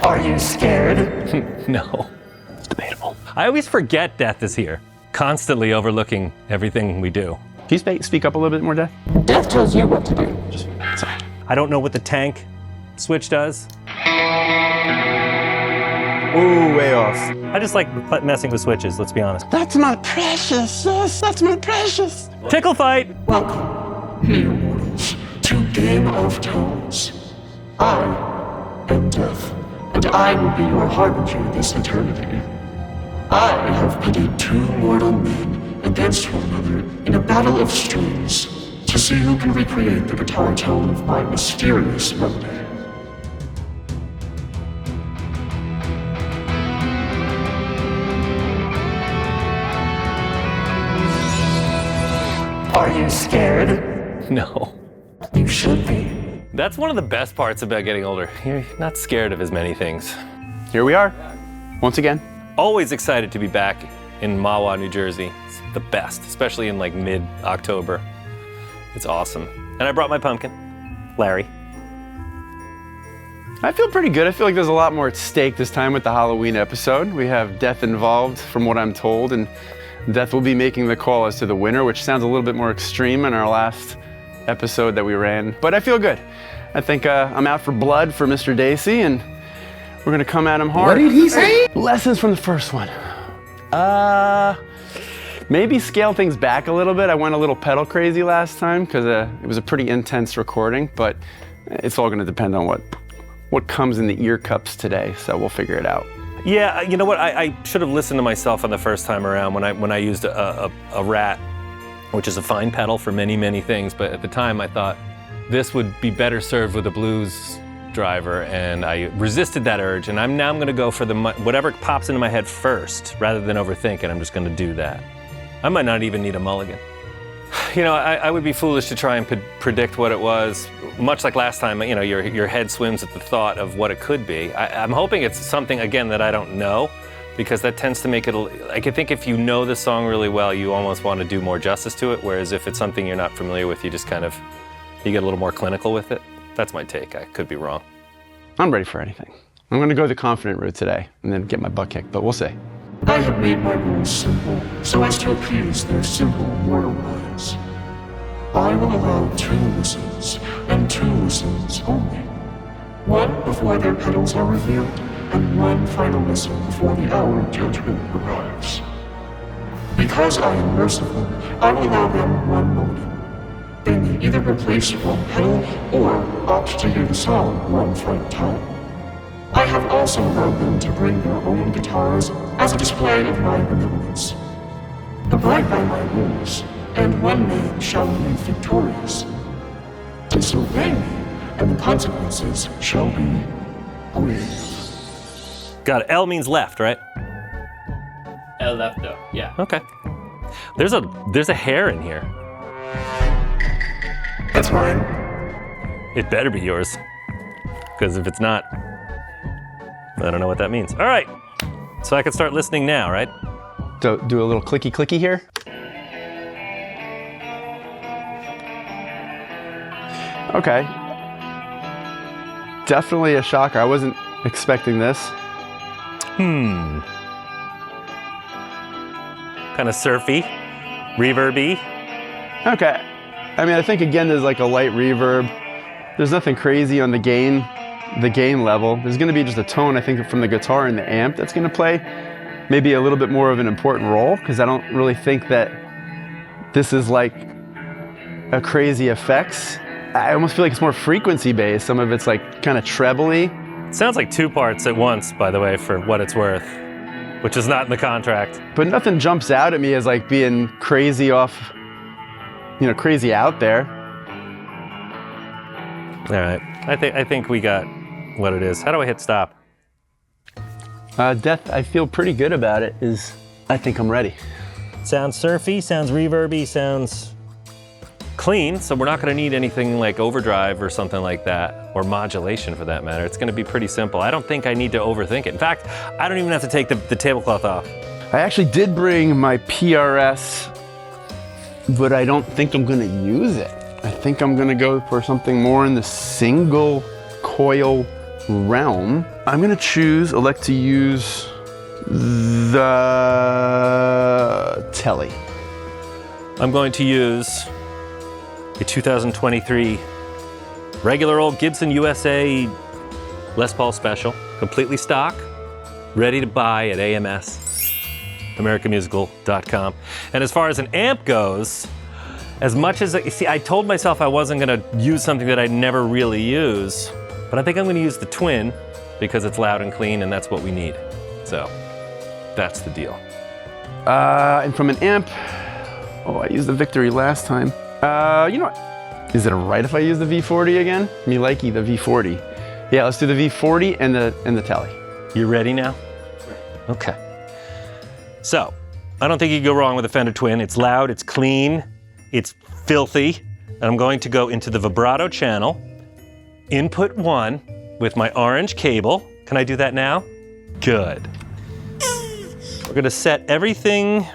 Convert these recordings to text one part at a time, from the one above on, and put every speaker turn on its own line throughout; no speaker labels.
Are you scared?
No. It's debatable. I always forget Death is here, constantly overlooking everything we do.
Can you speak up a little bit more, Death?
Death tells you what to do.
Sorry.
I don't know what the tank switch does.
Ooh, way off.
I just like messing with switches, let's be honest.
That's my precious, that's my precious.
Tickle fight!
Welcome, mere mortals, to Game of Tones. I am Death, and I will be your harbinger this eternity. I have pitted two mortal men against one another in a battle of strings to see who can recreate the guitar tone of my mysterious melody. Are you scared?
No.
You should be.
That's one of the best parts about getting older. You're not scared of as many things.
Here we are, once again.
Always excited to be back in Mahwah, New Jersey. It's the best, especially in like mid-October. It's awesome. And I brought my pumpkin, Larry.
I feel pretty good. I feel like there's a lot more at stake this time with the Halloween episode. We have Death involved, from what I'm told, and Death will be making the call as to the winner, which sounds a little bit more extreme in our last episode that we ran. But I feel good. I think I'm out for blood for Mr. Dacey, and we're gonna come at him hard.
What did he say?
Lessons from the first one. Maybe scale things back a little bit. I went a little pedal crazy last time because it was a pretty intense recording, but it's all gonna depend on what comes in the ear cups today, so we'll figure it out.
Yeah, you know what? I should have listened to myself on the first time around when I used a Rat, which is a fine pedal for many, many things, but at the time I thought this would be better served with a blues driver, and I resisted that urge, and now I'm gonna go for whatever pops into my head first, rather than overthink it. I'm just gonna do that. I might not even need a mulligan. You know, I would be foolish to try and predict what it was. Much like last time, you know, your head swims at the thought of what it could be. I'm hoping it's something, again, that I don't know, because that tends to make it, I think if you know the song really well, you almost want to do more justice to it, whereas if it's something you're not familiar with, you just kind of, you get a little more clinical with it. That's my take. I could be wrong.
I'm ready for anything. I'm gonna go the confident route today and then get my butt kicked, but we'll see.
I have made my rules simple, so as to appease their simple mortal minds. I will allow 2 listens, and 2 listens only. One before their pedals are revealed, and one final listen before the hour of judgment arrives. Because I am merciful, I will allow them 1 moment. They may either replace one pedal, or opt to hear the song one final time. I have also allowed them to bring their own guitars as a display of my benevolence. Abide by my rules, and one man shall be victorious. Disobey me, and the consequences shall be grave.
Got it. L means left, right?
L left though, yeah.
Okay. There's a hair in here.
That's mine.
It better be yours, because if it's not, I don't know what that means. All right, so I can start listening now, right?
Do a little clicky here. Okay. Definitely a shocker. I wasn't expecting this.
Kind of surfy, reverby.
Okay. I mean, I think again, there's like a light reverb. There's nothing crazy on the gain level. There's gonna be just a tone, I think, from the guitar and the amp that's gonna play maybe a little bit more of an important role, because I don't really think that this is like a crazy effects. I almost feel like it's more frequency based. Some of it's like kind of trebly.
It sounds like 2 parts at once, by the way, for what it's worth, which is not in the contract.
But nothing jumps out at me as like being crazy off, you know, crazy out there.
All right, I think we got what it is. How do I hit stop?
Death, I feel pretty good about it. I think I'm ready.
Sounds surfy, sounds reverby, sounds clean, so we're not gonna need anything like overdrive or something like that, or modulation for that matter. It's gonna be pretty simple. I don't think I need to overthink it. In fact, I don't even have to take the tablecloth off.
I actually did bring my PRS, but I don't think I'm gonna use it. I think I'm gonna go for something more in the single coil realm, I'm gonna elect to use the Tele.
I'm going to use a 2023 regular old Gibson USA Les Paul Special, completely stock, ready to buy at AMS, AmericanMusical.com. And as far as an amp goes, as much as, I told myself I wasn't gonna use something that I'd never really use, but I think I'm gonna use the Twin because it's loud and clean and that's what we need. So that's the deal.
And from an amp, I used the Victory last time. You know what? Is it right if I use the V40 again? Me likey, the V40. Yeah, let's do the V40 and the Tele.
You ready now? Okay. So, I don't think you can go wrong with a Fender Twin. It's loud, it's clean, it's filthy. And I'm going to go into the vibrato channel, input 1 with my orange cable. Can I do that now? Good. We're gonna set everything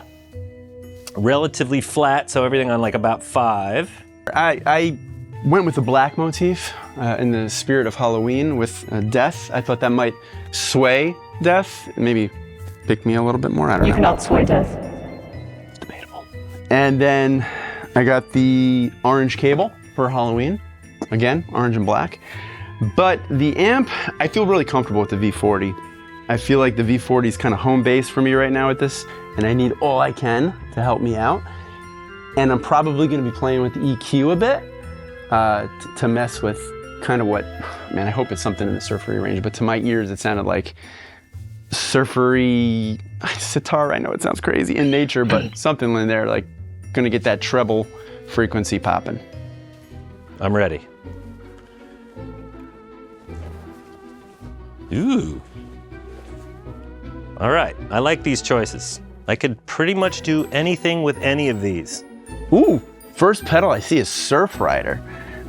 relatively flat, so everything on like about 5.
I went with the black motif in the spirit of Halloween with Death. I thought that might sway Death, maybe pick me a little bit more. I don't know.
You cannot sway Death.
It's debatable. And then I got the orange cable for Halloween. Again, orange and black. But the amp, I feel really comfortable with the V40. I feel like the V40 is kind of home base for me right now with this, and I need all I can to help me out. And I'm probably going to be playing with the EQ a bit to mess with kind of what, man, I hope it's something in the surfery range, but to my ears it sounded like surfery sitar. I know it sounds crazy in nature, but something in there, like going to get that treble frequency popping.
I'm ready. Ooh. All right, I like these choices. I could pretty much do anything with any of these.
Ooh, first pedal I see is Surf Rider.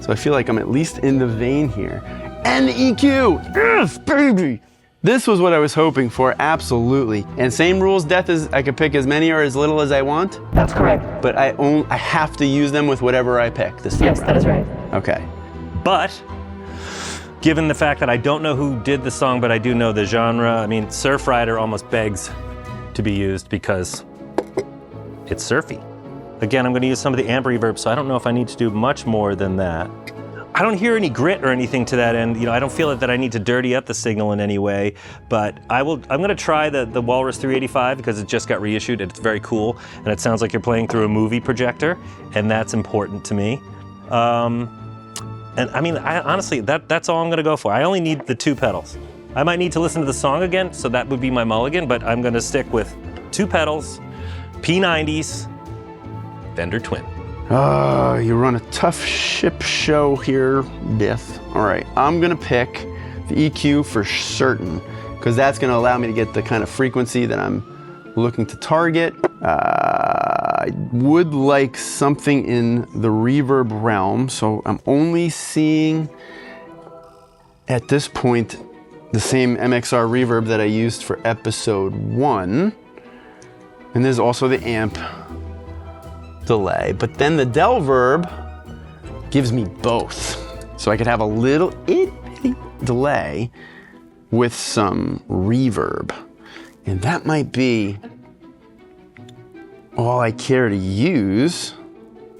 So I feel like I'm at least in the vein here. And the EQ, yes, baby! This was what I was hoping for, absolutely. And same rules, Death, is I can pick as many or as little as I want.
That's correct.
But I have to use them with whatever I pick this time
Yes,
around.
that is right.
Okay.
But, given the fact that I don't know who did the song, but I do know the genre, I mean, Surf Rider almost begs to be used because it's surfy. Again, I'm gonna use some of the amp reverb, so I don't know if I need to do much more than that. I don't hear any grit or anything to that end. You know, I don't feel that I need to dirty up the signal in any way, but I'm gonna try the Walrus 385 because it just got reissued and it's very cool, and it sounds like you're playing through a movie projector, and that's important to me. And I mean, honestly, that's all I'm gonna go for. I only need the 2 pedals. I might need to listen to the song again, so that would be my mulligan, but I'm gonna stick with 2 pedals, P90s, Fender Twin.
You run a tough ship show here, Death. All right, I'm gonna pick the EQ for certain, because that's gonna allow me to get the kind of frequency that I'm looking to target. I would like something in the reverb realm, so I'm only seeing, at this point, the same MkII reverb that I used for episode 1. And there's also the amp delay, but then the Del-Verb gives me both. So I could have a little itty delay with some reverb. And that might be all I care to use.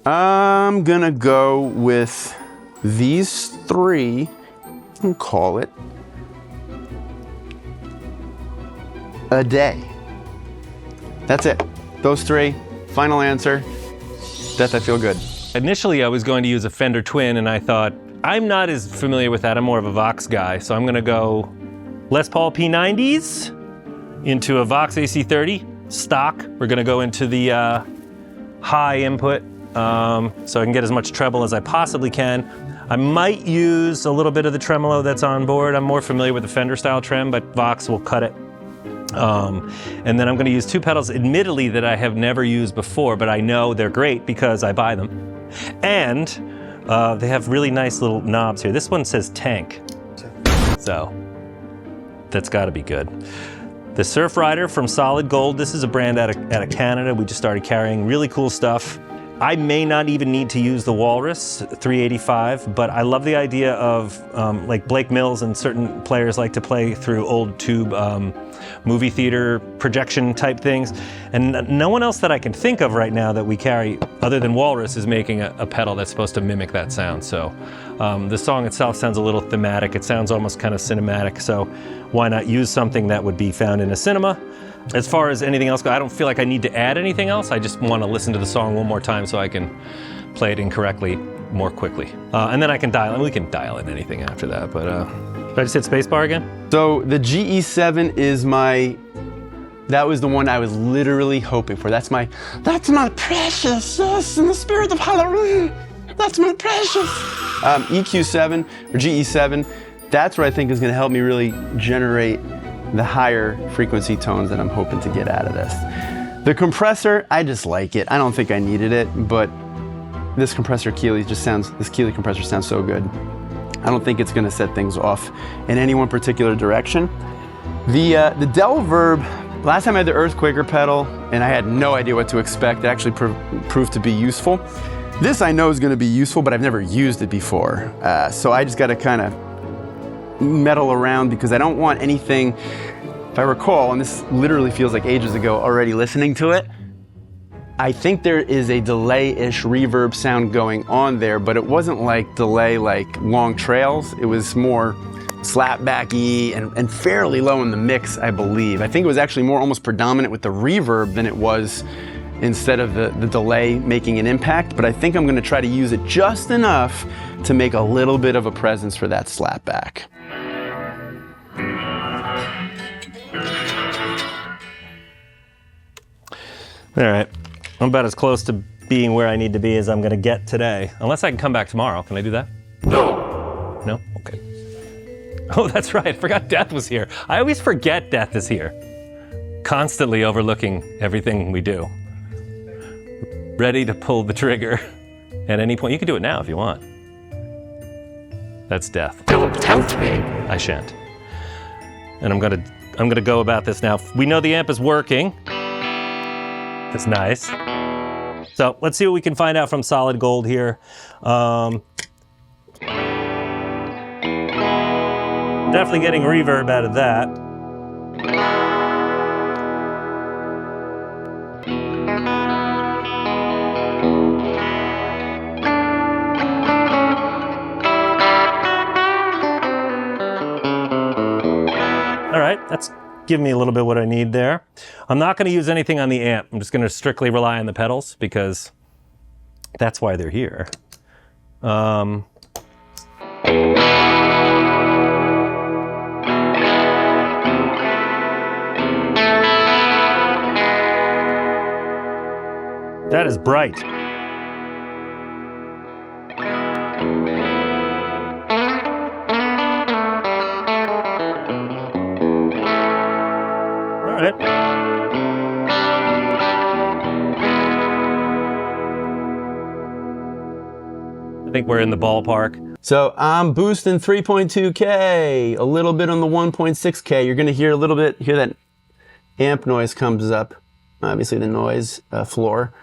I'm gonna go with these 3 and call it a day. That's it. Those 3, final answer. Death, I feel good.
Initially, I was going to use a Fender Twin, and I thought, I'm not as familiar with that. I'm more of a Vox guy, so I'm gonna go Les Paul P90s into a Vox AC30 stock. We're gonna go into the high input, so I can get as much treble as I possibly can. I might use a little bit of the tremolo that's on board. I'm more familiar with the Fender style trem, but Vox will cut it. And then I'm gonna use 2 pedals, admittedly, that I have never used before, but I know they're great because I buy them. And they have really nice little knobs here. This one says Tank, so that's gotta be good. The Surf Rider from Solid Gold. This is a brand out of Canada. We just started carrying really cool stuff. I may not even need to use the Walrus 385, but I love the idea of like Blake Mills and certain players like to play through old tube movie theater projection type things. And no one else that I can think of right now that we carry other than Walrus is making a pedal that's supposed to mimic that sound. So the song itself sounds a little thematic. It sounds almost kind of cinematic. So why not use something that would be found in a cinema? As far as anything else goes, I don't feel like I need to add anything else. I just want to listen to the song one more time so I can play it incorrectly more quickly. And then I can dial, and we can dial in anything after that, but did I just hit spacebar again?
So the GE7 is that was the one I was literally hoping for. That's my precious, yes, in the spirit of Halloween. That's my precious. EQ7 or GE7, that's what I think is gonna help me really generate the higher frequency tones that I'm hoping to get out of this. The compressor, I just like it. I don't think I needed it, but this Keeley compressor sounds so good. I don't think it's gonna set things off in any one particular direction. The Del-Verb, last time I had the Earthquaker pedal and I had no idea what to expect. It actually proved to be useful. This I know is gonna be useful, but I've never used it before. So I just gotta kind of meddle around because I don't want anything, if I recall, and this literally feels like ages ago already listening to it, I think there is a delay-ish reverb sound going on there, but it wasn't like delay like long trails. It was more slapbacky and fairly low in the mix, I believe. I think it was actually more almost predominant with the reverb than it was instead of the delay making an impact, but I think I'm gonna try to use it just enough to make a little bit of a presence for that slapback.
All right, I'm about as close to being where I need to be as I'm gonna get today. Unless I can come back tomorrow. Can I do that?
No!
No? Okay. Oh, that's right, I forgot Death was here. I always forget Death is here. Constantly overlooking everything we do. Ready to pull the trigger at any point. You can do it now if you want. That's Death.
Don't tempt me.
I shan't. And I'm gonna go about this now. We know the amp is working. That's nice. So let's see what we can find out from Solid Gold here. Definitely getting reverb out of that. All right, that's giving me a little bit what I need there. I'm not gonna use anything on the amp. I'm just gonna strictly rely on the pedals because that's why they're here. That is bright. All right. I think we're in the ballpark.
So I'm boosting 3.2K, a little bit on the 1.6K. You're gonna hear that amp noise comes up, obviously the noise floor.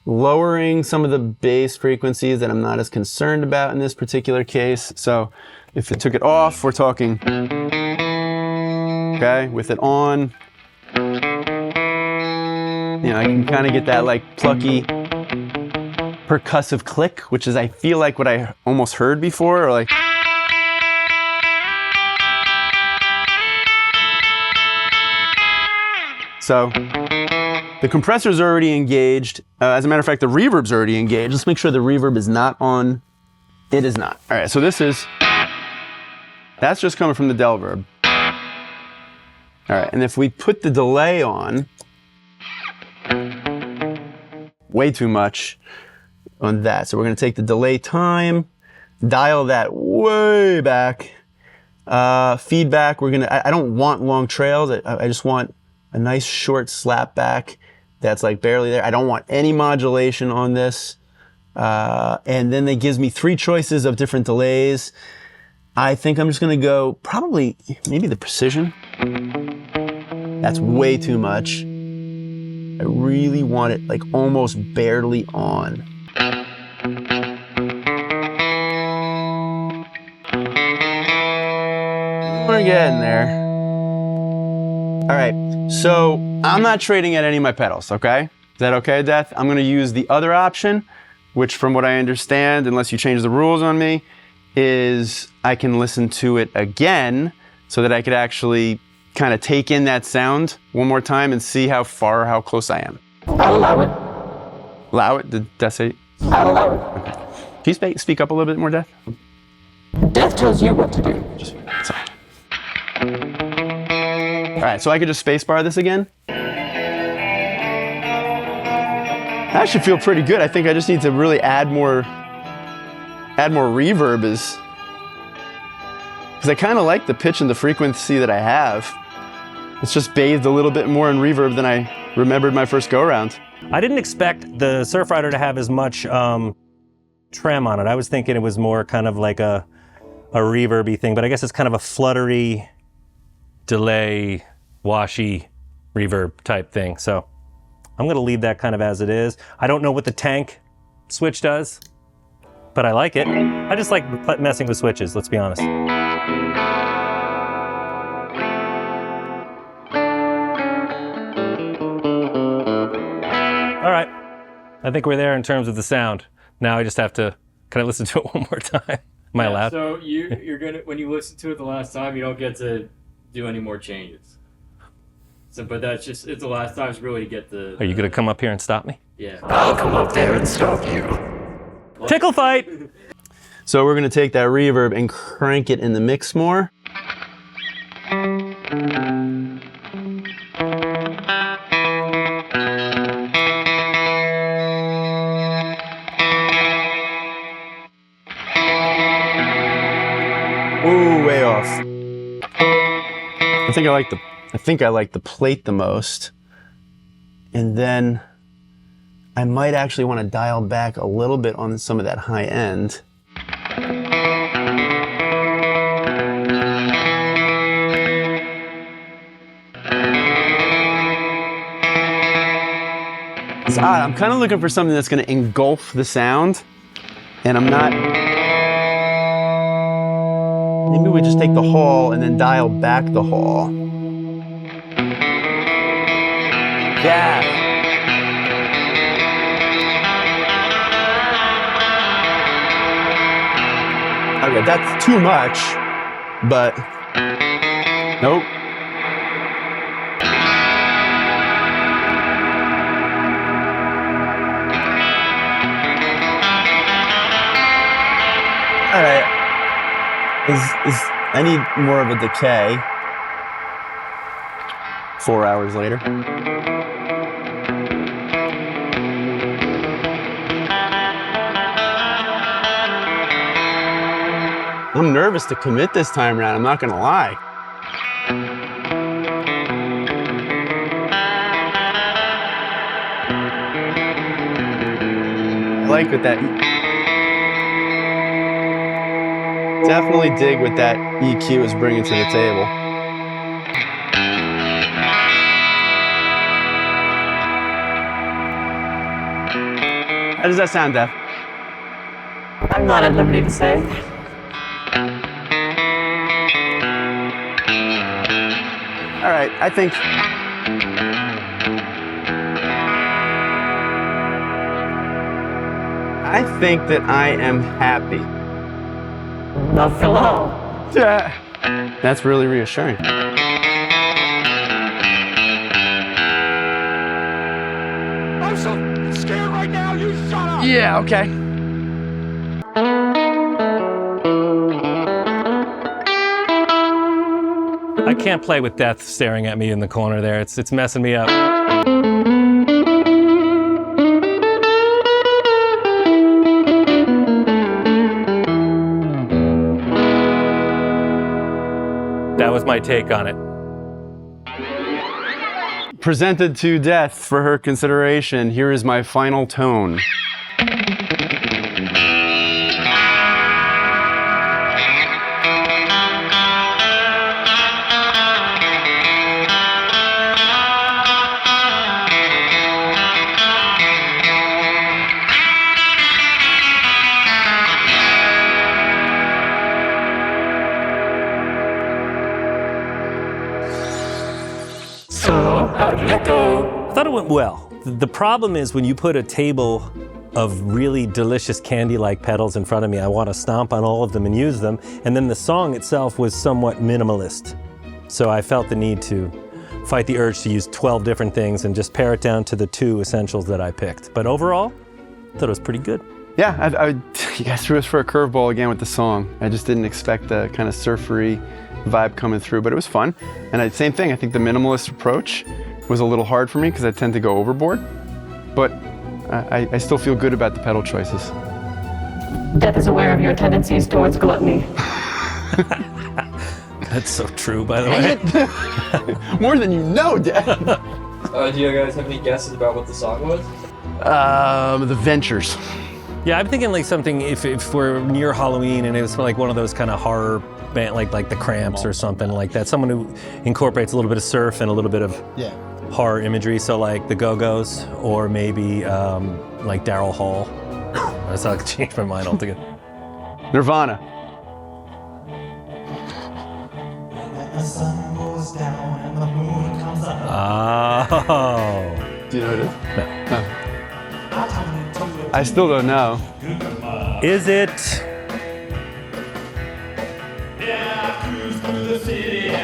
Lowering some of the bass frequencies that I'm not as concerned about in this particular case. So if it took it off, we're talking, okay, with it on, you know, I can kind of get that like plucky percussive click, which is I feel like what I almost heard before, or like. So the compressor's already engaged. As a matter of fact, the reverb's already engaged. Let's make sure the reverb is not on. It is not. All right, so that's just coming from the Del-Verb. All right, and if we put the delay on, way too much on that. So we're gonna take the delay time, dial that way back. Feedback, I don't want long trails. I just want a nice short slap back that's like barely there. I don't want any modulation on this. And then it gives me 3 choices of different delays. I think I'm just gonna go probably, maybe the precision. That's way too much. I really want it like almost barely on. We're getting there. All right, so I'm not trading at any of my pedals, okay? Is that okay, Death? I'm gonna use the other option, which from what I understand, unless you change the rules on me, is I can listen to it again so that I could actually kind of take in that sound one more time and see how far or how close I am.
I'll allow it.
Allow it? Did Death say?
I'll allow it.
Okay. Can you speak up a little bit more, Death?
Death tells you what to do.
Sorry. All right, so I could just spacebar this again. That should feel pretty good. I think I just need to really add more reverb, because I kind of like the pitch and the frequency that I have. It's just bathed a little bit more in reverb than I remembered my first go around.
I didn't expect the Surfrider to have as much trem on it. I was thinking it was more kind of like a reverby thing, but I guess it's kind of a fluttery, delay, washy reverb type thing. So I'm gonna leave that kind of as it is. I don't know what the tank switch does, but I like it. I just like messing with switches, let's be honest. All right, I think we're there in terms of the sound. Now I just have to, can I listen to it one more time? Am I allowed?
So you're gonna, when you listen to it the last time, you don't get to do any more changes. So, but that's just, it's the last time to really get the.
Are you gonna come up here and stop me?
Yeah.
I'll come up there and stop you.
Tickle fight!
So we're gonna take that reverb and crank it in the mix more. Ooh, way off. I think I like the plate the most. And then I might actually want to dial back a little bit on some of that high end. It's odd. I'm kind of looking for something that's going to engulf the sound, and I'm not. Maybe we just take the hall and then dial back the hall. Yeah. Okay, that's too much, but nope. All right. I need more of a decay. 4 hours later. I'm nervous to commit this time around, I'm not gonna lie. I like what that. Definitely dig what that EQ is bringing to the table. How does that sound, Def?
I'm not at liberty to say.
All right, I think that I am happy.
Not for long.
Yeah. That's really reassuring.
I'm so scared right now, you shut up!
Yeah, okay.
I can't play with death staring at me in the corner there. It's messing me up. That was my take on it.
Presented to Death for her consideration, here is my final tone.
So, how did it go?
I thought it went well. The problem is when you put a table of really delicious candy-like pedals in front of me, I want to stomp on all of them and use them. And then the song itself was somewhat minimalist. So I felt the need to fight the urge to use 12 different things and just pare it down to the 2 essentials that I picked. But overall, I thought it was pretty good.
Yeah, you guys threw us for a curveball again with the song. I just didn't expect the kind of surfery vibe coming through, but it was fun. And same thing, I think the minimalist approach was a little hard for me because I tend to go overboard, but I still feel good about the pedal choices.
Death is aware of your tendencies towards gluttony.
That's so true, by the way.
More than you know, Dad.
Do you guys have any guesses about what the song was?
The Ventures.
Yeah, I'm thinking like something, if we're near Halloween and it was like one of those kind of horror band, like the Cramps or something like that. Someone who incorporates a little bit of surf and a little bit of horror imagery. So like the Go-Go's or maybe like Daryl Hall. That's how I changed my mind altogether.
Nirvana.
The sun goes down and the moon comes up.
Oh.
Do you know what it is?
No.
I still don't know.
Is it?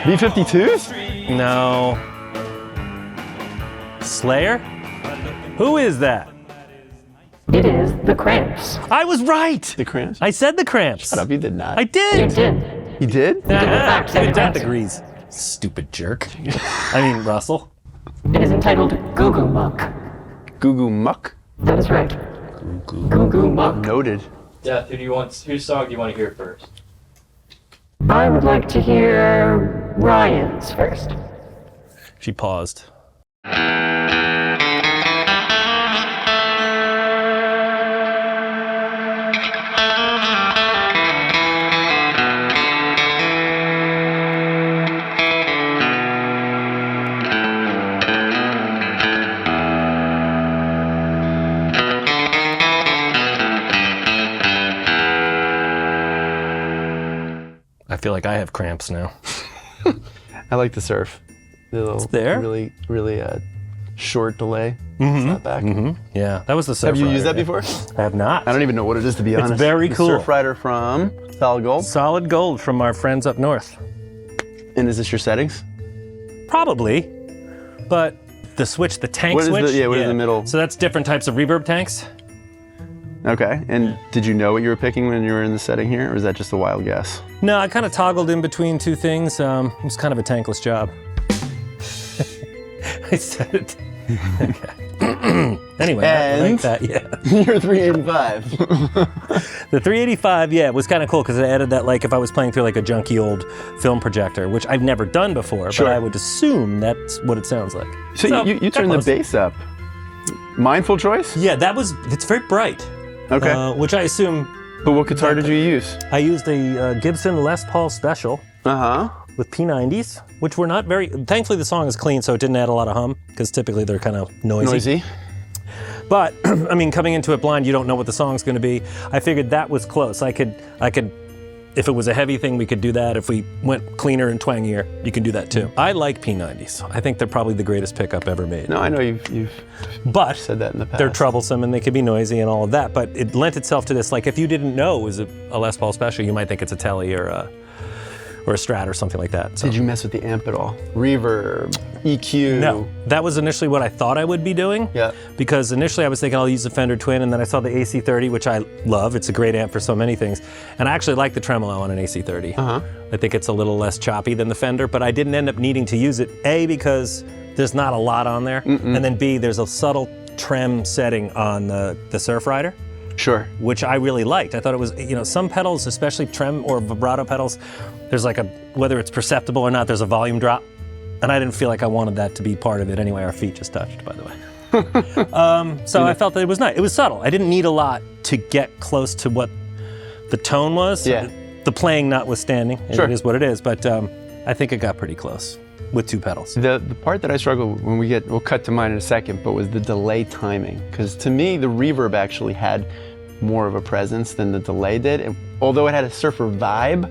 V52s?
No. Slayer? Who is that?
It is the Cramps.
I was right!
The Cramps?
I said the Cramps.
Shut up, you did not.
I
You
did!
did.
You did?
in fact say the
Even Dad
Cramps.
agrees. Stupid jerk. I mean, Russell.
It is entitled Goo Goo Muck.
Goo Goo Muck?
That is right. Goo Goo Muck.
Noted.
Death, whose song do you want to hear first?
I would like to hear Ryan's first.
She paused. I feel like I have cramps now.
I like the surf. The little,
there?
Really, really short delay. Slap back.
Yeah, that was the surf
Have you
rider,
used that
yeah.
before?
I have not.
I don't even know what it is, to be honest.
very
The
cool.
Surf Rider from Solid Gold.
Solid gold from our friends up north.
And is this your settings?
Probably, but the switch, the tank
What is the-
switch.
yeah, what is the middle?
So that's different types of reverb tanks.
Okay. And did you know what you were picking when you were in the setting here, or was that just a wild guess?
No, I kind of toggled in between two things. It was kind of a tankless job. I said it. Okay. Anyway, I like
And?
that, yeah.
You're 385.
The 385, yeah, was kind of cool because it added that, like, if I was playing through like a junky old film projector, which I've never done before,
Sure.
but I would assume that's what it sounds like.
So you
got
turned the
close.
bass up. Mindful choice?
Yeah, it's very bright.
Okay.
Which I assume
But what guitar did you use?
I used a Gibson Les Paul Special
Uh-huh.
with P90s, which were not very, thankfully the song is clean, so it didn't add a lot of hum, because typically they're kind of
Noisy.
But, I mean, coming into it blind, you don't know what the song's gonna be. I figured that was close. I could, if it was a heavy thing, we could do that. If we went cleaner and twangier, you can do that too. I like P90s. I think they're probably the greatest pickup ever made.
No, I know you've
But
said that in the past.
they're troublesome and they can be noisy and all of that, but it lent itself to this, like if you didn't know it was a Les Paul Special, you might think it's a Tele or a Strat or something like that. So.
Did you mess with the amp at all? Reverb, EQ?
No, that was initially what I thought I would be doing.
Yeah.
Because initially I was thinking I'll use the Fender Twin, and then I saw the AC30, which I love. It's a great amp for so many things. And I actually like the tremolo on an AC30.
Uh-huh.
I think it's a little less choppy than the Fender, but I didn't end up needing to use it, A, because there's not a lot on there, and then B, there's a subtle trem setting on the Surf Rider,
Sure.
which I really liked. I thought it was, some pedals, especially trem or vibrato pedals, there's like whether it's perceptible or not, there's a volume drop. And I didn't feel like I wanted that to be part of it anyway. Our feet just touched, by the way. So I felt that it was nice. It was subtle. I didn't need a lot to get close to what the tone was.
Yeah.
The playing notwithstanding,
Sure.
it is what it is. But I think it got pretty close with two pedals.
The part that I struggled with when we'll cut to mine in a second, but was the delay timing. Because to me, the reverb actually had more of a presence than the delay did. And although it had a surfer vibe,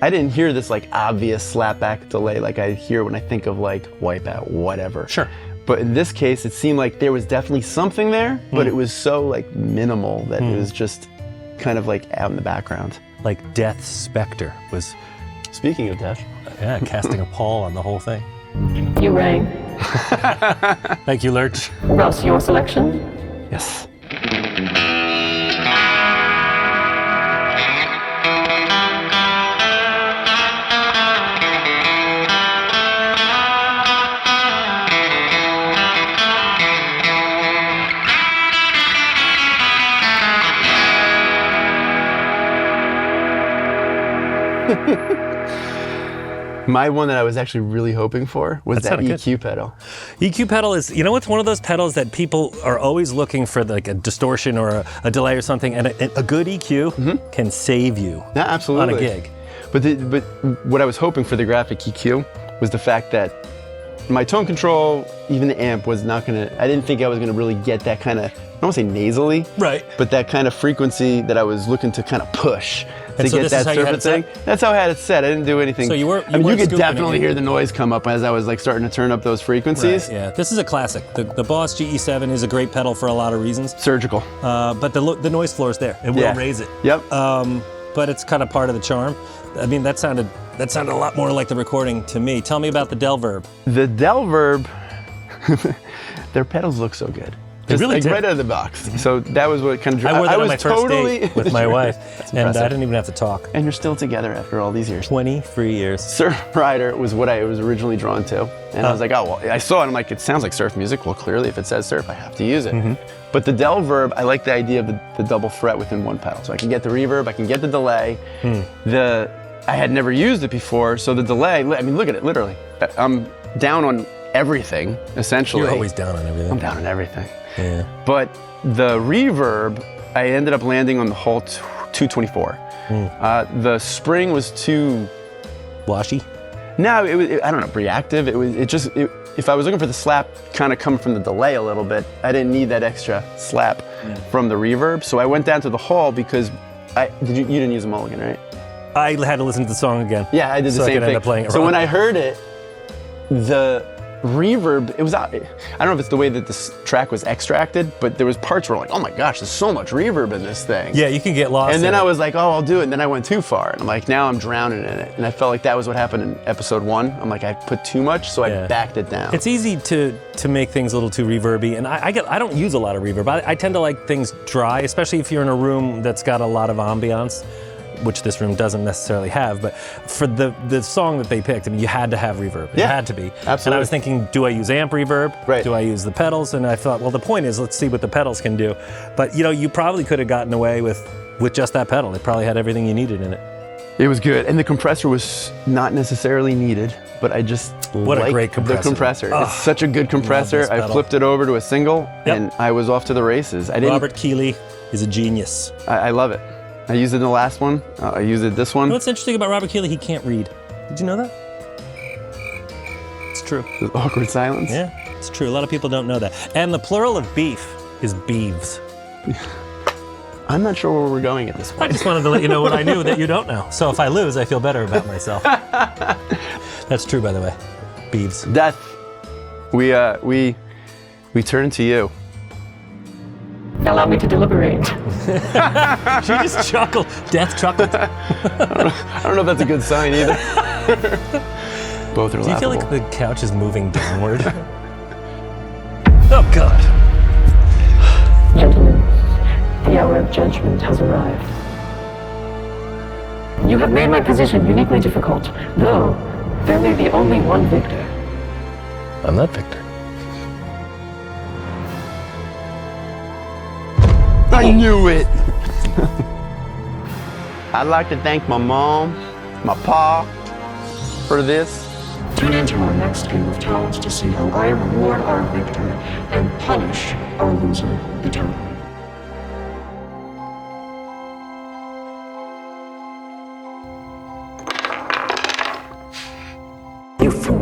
I didn't hear this like obvious slapback delay like I hear when I think of like Wipeout, whatever.
Sure.
But in this case, it seemed like there was definitely something there, but it was so like minimal that it was just kind of like out in the background.
Like Death's Spectre was,
Speaking of death.
casting a pall on the whole thing.
You rang.
Thank you, Lurch.
Russ, your selection?
Yes. My one that I was actually really hoping for was that
sounded good.
EQ pedal.
EQ pedal is, you know, it's one of those pedals that people are always looking for, like a distortion or a delay or something, and a good EQ can save you
Yeah, absolutely.
on a gig.
But what I was hoping for the graphic EQ was the fact that my tone control, even the amp, was not gonna, I didn't think I was gonna really get that kind of, I don't wanna say nasally,
Right.
but that kind of frequency that I was looking to kind of push to
so
get
this
that
is how you had
surface
it
thing.
set?
That's how I had it set. I didn't do anything.
So you were-
I mean,
you
you
weren't
could
scooping
definitely
it.
hear the noise come up as I was like starting to turn up those frequencies.
Yeah, this is a classic. The Boss GE7 is a great pedal for a lot of reasons,
Surgical.
but the noise floor is there. It will
Yeah.
raise it.
Yep.
But it's kind of part of the charm. I mean, that sounded a lot more like the recording to me. Tell me about the Del-Verb.
The Del-Verb, their pedals look so good. Just
really
like
did.
right out of the box. So that was what kind of drew.
I wore that on
was
my first
totally
date with my wife, and I
impressive.
didn't even have to talk.
And you're still together after all these years.
23 years.
Surf Rider was what I was originally drawn to. And I was like, oh, well, I saw it, I'm like, it sounds like surf music. Well, clearly, if it says surf, I have to use it. But the Del-Verb, I like the idea of the double fret within one pedal. So I can get the reverb, I can get the delay. I had never used it before, so the delay, I mean, look at it, literally. I'm down on everything, essentially.
You're always down on everything.
I'm down on everything.
Yeah.
But the reverb, I ended up landing on the whole 224. The spring was too,
Washy.
no, I don't know, reactive. If I was looking for the slap kind of coming from the delay a little bit, I didn't need that extra slap from the reverb. So I went down to the hall because you didn't use a mulligan, right?
I had to listen to the song again.
Yeah, I did the
so
same
I could
thing.
end up playing it
So
wrong.
when I heard it, the reverb, I don't know if it's the way that this track was extracted, but there was parts where like, oh my gosh, there's so much reverb in this thing.
Yeah, you can get lost.
And then
in
I
it.
was like, oh, I'll do it. And then I went too far. And I'm like, now I'm drowning in it. And I felt like that was what happened in episode 1. I'm like, I put too much, so
Yeah.
I backed it down.
It's easy to make things a little too reverby, and I don't use a lot of reverb. I tend to like things dry, especially if you're in a room that's got a lot of ambiance, which this room doesn't necessarily have. But for the song that they picked, I mean, you had to have reverb. It
Yeah,
had to be. And
absolutely.
I was thinking, do I use amp reverb?
Right.
Do I use the pedals? And I thought, well, the point is, let's see what the pedals can do. But you know, you probably could have gotten away with just that pedal. It probably had everything you needed in it.
It was good. And the compressor was not necessarily needed, but I just
What a
liked
great compressor.
the compressor.
Oh,
it's such a good compressor.
this
I
pedal.
flipped it over to a single,
Yep.
and I was off to the races. I didn't.
Robert Keeley is a genius.
I love it. I used it in the last one. I used it this one.
You know what's interesting about Robert Keeley? He can't read. Did you know that? It's true.
There's awkward silence.
Yeah, it's true. A lot of people don't know that. And the plural of beef is beeves.
I'm not sure where we're going at this
I
point.
just wanted to let you know what I knew that you don't know. So if I lose, I feel better about myself. That's true, by the way. Beeves.
Death. We turn to you.
Allow me to deliberate.
She just chuckled. Death chuckled. Do
I don't know if that's a good sign either. Both are laughable.
you feel like the couch is moving downward? Oh, God.
Gentlemen, the hour of judgment has arrived. You have made my position uniquely difficult, though there may be only one victor.
I'm not Victor.
I knew it. I'd like to thank my mom, my pa, for this.
Tune into our next game of talents to see how I reward our victor and punish our loser eternally.
You fool.